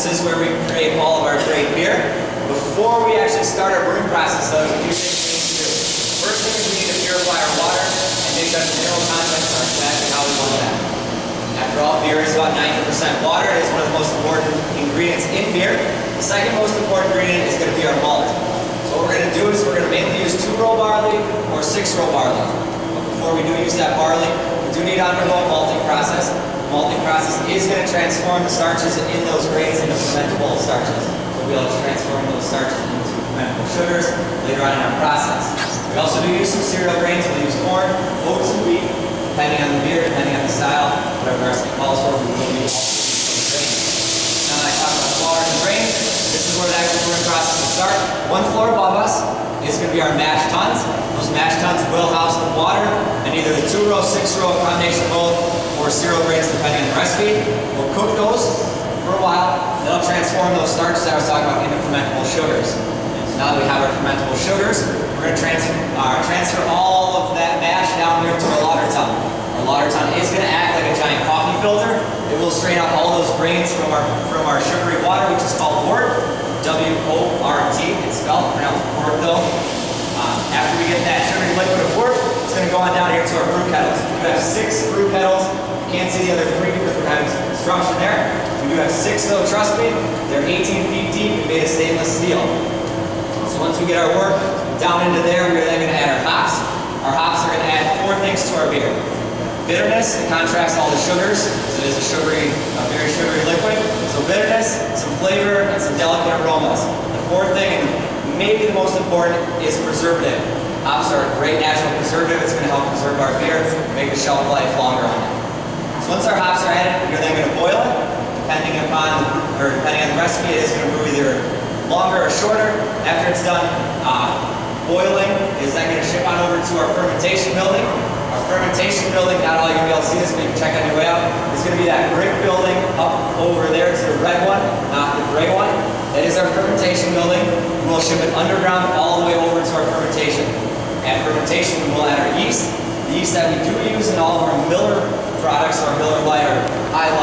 This is where we create all of our great beer. Before we actually start our brewing process, though, there's a few things we need to do. First thing is we need to purify our water and make sure the mineral contents are exactly how we want that. After all, beer is about 90% water. It is one of the most important ingredients in beer. The second most important ingredient is going to be our malt. So what we're going to do is we're going to mainly use 2-row barley or 6-row barley. But before we do use that barley, we do need to undergo a malting process. The malting process is going to transform the starches in those grains into fermentable starches. We'll be able to transform those starches into fermentable sugars later on in our process. We also do use some cereal grains. We'll use corn, oats, and wheat, depending on the beer, depending on the style, whatever our recipe calls for, we will use all those grains. Now that I talk about the water and the grains, this is where the actual brewing process will start. One floor above us is going to be our mash tuns. Those mash tuns will house the water and either the 2-row, 6-row, combination of both, or cereal grains depending on the recipe. We'll cook those for a while. They'll transform those starches I was talking about into fermentable sugars. So now that we have our fermentable sugars, we're going to transfer all of that mash down here to our lauter tun. Our lauter tun is going to act like a giant coffee filter. It will strain out all those grains from our sugary water, which is called wort. W-O-R-T. It's spelled, pronounced wort though. After we get that sugary liquid of wort, it's going to go on down here to our brew kettles. We have 6 brew kettles. You can't see the other 3 because we're having some construction there. We do have 6 though, trust me. They're 18 feet deep and made of stainless steel. So once we get our wort down into there, we're then going to add our hops. Our hops are going to add 4 things to our beer. Bitterness, it contracts all the sugars. It is a very sugary liquid. So bitterness, some flavor, and some delicate aromas. The 4th thing, and maybe the most important, is preservative. Hops are a great natural preservative. It's going to help preserve our beer, make the shelf life longer on it. So once our hops are added, you're then going to boil it. Depending on the recipe, it is going to brew either longer or shorter. After it's done boiling, it's then going to ship on over to our fermentation building. Our fermentation building, not all you're going to be able to see this, but you can check on your way out, is going to be that brick building up over there. It's the red one, not the gray one. That is our fermentation building. We'll ship it underground all the way over to our fermentation. At fermentation, we will add our yeast. The yeast that we do use in all of our Miller products, our Miller Lite or High Life.